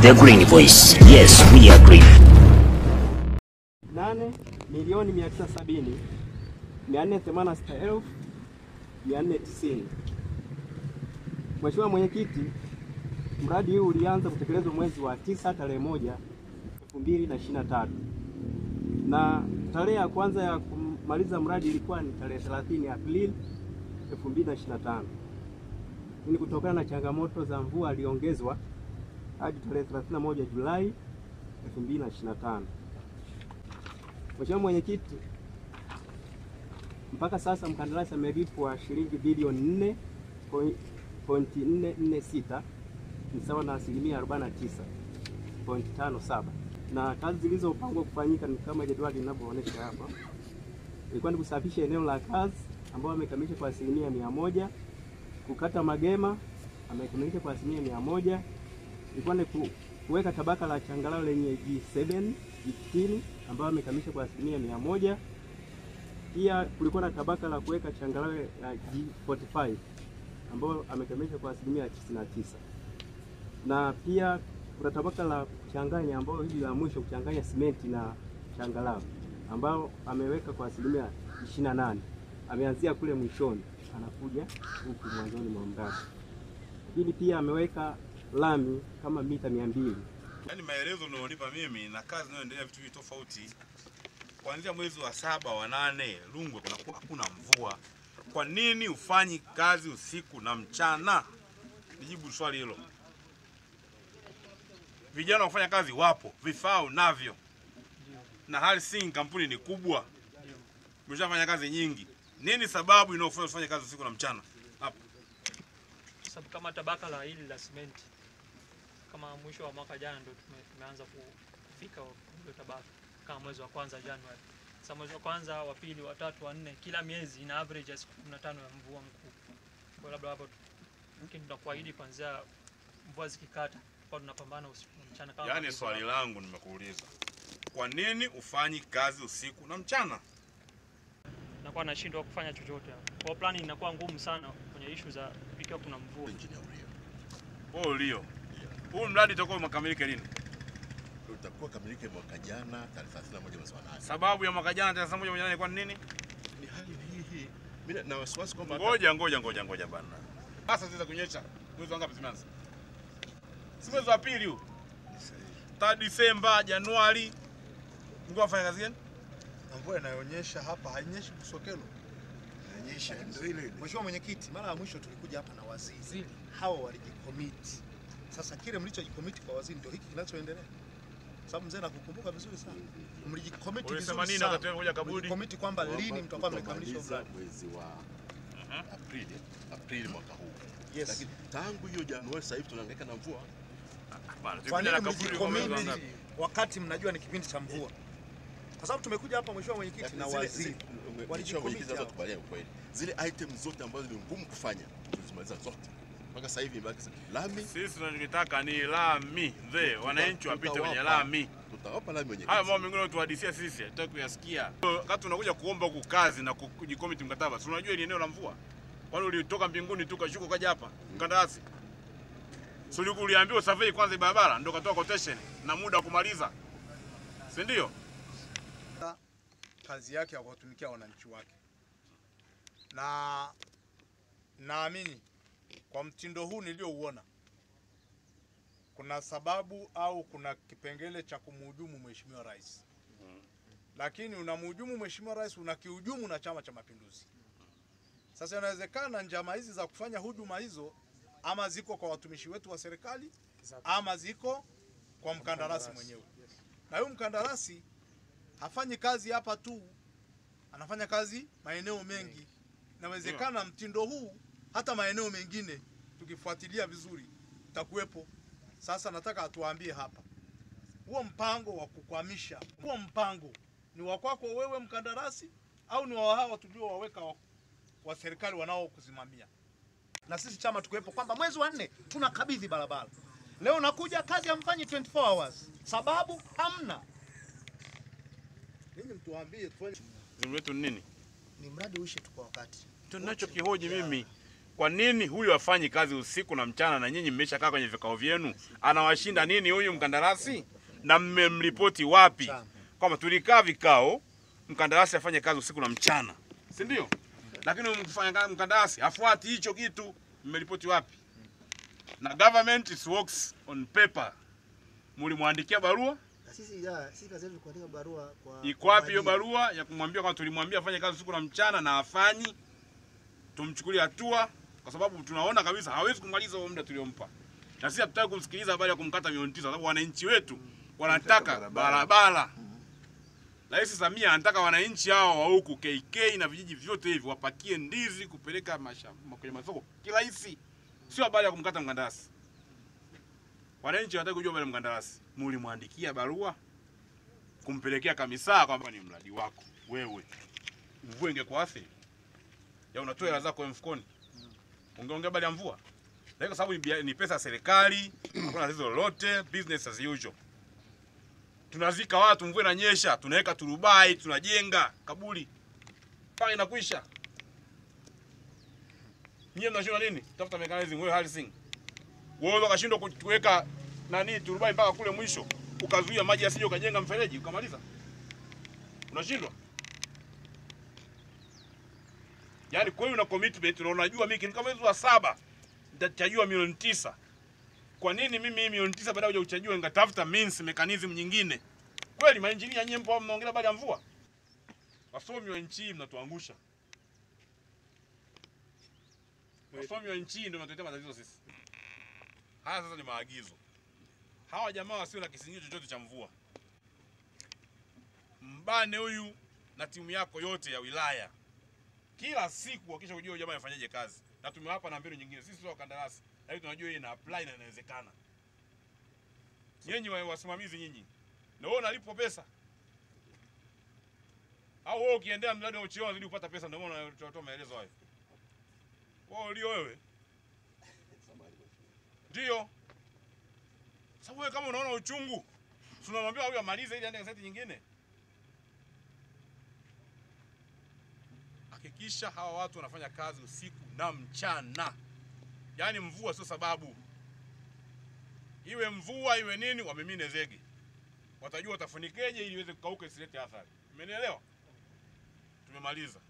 The Green Voice. Yes, we agree. 8,970,486,490. Mheshimiwa Mwenyekiti, mradi huu ulianza kutekelezwa mwezi wa 9 tarehe 1 2023. Na tarehe ya kwanza ya kumaliza mradi ilikuwa ni tarehe 30 Aprili 2025. Ni kutokana na changamoto za mvua aliongezwa hadi tarehe 31 Julai 2025. Mheshimiwa Mwenyekiti, mpaka sasa mkandarasi amelipwa shilingi bilioni 4.446 ni sawa na asilimia 49.57, na kazi zilizopangwa kufanyika ni kama jedwali linavyoonyesha hapa. Ilikuwa ni kusafisha eneo la kazi ambao amekamilisha kwa asilimia 100, kukata magema amekamilisha kwa asilimia 100, ilikuwa ni kuweka tabaka la changarawe lenye G7 G15 ambao amekamilisha kwa asilimia 100. Pia kulikuwa na tabaka la kuweka changarawe la G45 ambao amekamilisha kwa asilimia 99, na pia kuna tabaka la kuchanganya ambao hili la mwisho kuchanganya simenti na changarawe ambao ameweka kwa asilimia 28. Ameanzia kule mwishoni anakuja huku mwanzoni mwa mradi. Lakini pia ameweka lami kama mita 200. Yaani maelezo unaonipa mimi na kazi inayoendelea vitu tofauti. Kuanzia mwezi wa 7 wa 8 Rungwe kunakuwa hakuna mvua. Kwa nini ufanyi kazi usiku na mchana? Nijibu swali hilo. Vijana wafanya kazi wapo, vifaa navyo. Na hali si kampuni ni kubwa. Mshafanya kazi nyingi. Nini sababu inayofanya ufanye kazi usiku na mchana? Hapo. Sababu kama tabaka la hili la simenti kama mwisho wa mwaka jana ndio tumeanza kufika hiyo tabaka kama mwezi wa kwanza Januari. Sasa mwezi wa kwanza, wa pili, wa tatu, wa 4 kila miezi ina average ya siku 15 ya mvua mkuu. Kwa labda hapo mungkin tunakuahidi kuanzia mvua zikikata kwa tunapambana usiku na mchana kama. Yaani swali langu nimekuuliza. Kwa nini ufanyi kazi usiku na mchana? Nakuwa nashindwa kufanya chochote hapo. Kwa plani inakuwa ngumu sana kwenye issue za ikiwa kuna mvua. Leo. Huu mradi utakuwa umekamilika lini? Utakuwa kamilike mwaka jana tarehe 31 mwezi wa 8. Sababu ya mwaka jana tarehe 31 mwezi wa 8 ilikuwa ni nini? Ni hali hii. Mimi na wasiwasi kwamba Ngoja bana. Sasa ziza kunyesha. Mwezi wangapi zimeanza? Si mwezi wa pili huu. Ta Disemba, Januari. Mngua fanya kazi gani? Mvua inaonyesha hapa hainyeshi Busokelo. inanyesha ndio ile. Mheshimiwa Mwenyekiti, mara ya mwisho tulikuja hapa na waziri. Hawa walijikomiti. Sasa kile mlichojikomiti kwa waziri ndio hiki kinachoendelea. Sababu mzee nakukumbuka vizuri sana. Mlijikomiti vizuri sana. Mlijikomiti kwamba lini mtakuwa mmekamilisha mradi. Mwezi wa Aprili mwaka huu. Yes. Lakini tangu hiyo Januari sasa hivi tunahangaika na mvua. Kwa nini mlijikomiti wakati mnajua ni kipindi cha mvua? Kwa sababu tumekuja hapa Mheshimiwa Mwenyekiti na waziri. Walijikomiti sasa tupalia ukweli. Zile items zote ambazo ni ngumu kufanya tulizimaliza zote. Mpaka sasa hivi mbaki lami. Sisi tunachotaka ni lami. Mzee, wananchi wapite kwenye lami. Tutawapa lami wenyewe. Haya mambo mengine tuadisia sisi, hatutaki kuyasikia. Wakati tunakuja kuomba huku kazi na kujikomiti mkataba, si unajua ile eneo la mvua. Kwani ulitoka mbinguni tu kashuka kaja hapa mkandarasi? Si uliambiwa survey kwanza barabara ndio katoa quotation na muda wa kumaliza. Si ndio? Kazi yake ya kuwatumikia wananchi wake. Na naamini kwa mtindo huu niliouona kuna sababu au kuna kipengele cha kumhujumu Mheshimiwa Rais. Lakini unamhujumu Mheshimiwa Rais, unakihujumu na Chama cha Mapinduzi. Sasa inawezekana njama hizi za kufanya huduma hizo ama ziko kwa watumishi wetu wa serikali ama ziko kwa mkandarasi mwenyewe. Na huyu mkandarasi hafanyi kazi hapa tu, anafanya kazi maeneo mengi. Inawezekana mtindo huu hata maeneo mengine tukifuatilia vizuri utakuwepo. Sasa nataka atuambie hapa, huo mpango wa kukwamisha, huo mpango ni wa kwako wewe mkandarasi au ni wa hao tuliowaweka wa serikali wanao kusimamia? Na sisi chama tukuwepo kwamba mwezi wa 4 tunakabidhi barabara. Leo nakuja kazi hamfanyi 24 hours. Sababu hamna. Ninyi mtuambie tufanye wetu nini? Ni mradi uishi tu kwa wakati. Tunachokihoji mimi Kwa nini huyu afanyi kazi usiku na mchana na nyinyi mmeshakaa kwenye vikao vyenu? Anawashinda nini huyu mkandarasi? Na mmemripoti wapi? Kwamba tulikaa vikao, mkandarasi afanye kazi usiku na mchana. Si ndio? Lakini mkandarasi afuati hicho kitu, mmeripoti wapi? Na government it works on paper. Mlimwandikia barua? Sisi kazi yetu kuandika barua kwa. Iko wapi hiyo barua ya kumwambia kwamba tulimwambia afanye kazi usiku na mchana na afanyi? Tumchukulie hatua kwa sababu tunaona kabisa hawezi kumaliza huo muda tuliompa. Na sisi hatutaki kumsikiliza habari ya kumkata milioni 9 sababu wananchi wetu wanataka barabara. Rais Samia anataka wananchi hao wa huku KK na vijiji vyote hivi wapakie ndizi kupeleka kwenye masoko kirahisi. Sio habari ya kumkata mkandarasi. Wananchi wanataka kujua bale mkandarasi mlimwandikia barua kumpelekea kamisa kwamba ni mradi wako wewe. Mvua ingekuathiri. Ya unatoa hela zako mfukoni. Ungeongea habari ya mvua. Na kwa sababu ni pesa ya serikali, hakuna tatizo lolote, business as usual. Tunazika watu, mvua inanyesha, tunaweka turubai, tunajenga kaburi. Pale inakwisha. Nyie mnashindwa nini? Tafuta mechanism wewe Harrison. Wewe ukashindwa kuweka turubai mpaka kule mwisho, ukazuia maji yasije ukajenga mfereji, ukamaliza. Unashindwa? Yaani kwa hiyo una commitment na unajua mimi kama mwezi wa 7 nitachajua milioni 9. Kwa nini mimi milioni 9 baada ya kuchajua ngatafuta means mechanism nyingine? Kweli maengineer nyinyi mpo mnaongelea habari ya mvua? Wasomi wa nchi mnatuangusha. Wasomi wa nchi ndio wanatuletea matatizo sisi. Haya sasa ni maagizo. Hawa jamaa wasio na kisingizio chochote cha mvua. Mbane huyu na timu yako yote ya wilaya. Kila siku hakisha kujua jamaa yafanyaje kazi. Na tumewapa na mbinu nyingine. Sisi sio kandarasi. Lakini tunajua hii ina apply na inawezekana. Nyinyi wasimamizi nyinyi. Na wewe unalipwa pesa. Au wewe ukiendea mradi wa ucheo unazidi kupata pesa ndio maana tunatoa maelezo hayo. Wao ndio wewe. Ndio. Sasa wewe kama unaona uchungu, tunamwambia huyu amalize ili aende site nyingine. Hakikisha hawa watu wanafanya kazi usiku na mchana. Yaani mvua sio sababu. Iwe mvua iwe nini wamimine zege. Watajua watafunikeje ili iweze kukauka isilete athari. Umenielewa? Tumemaliza.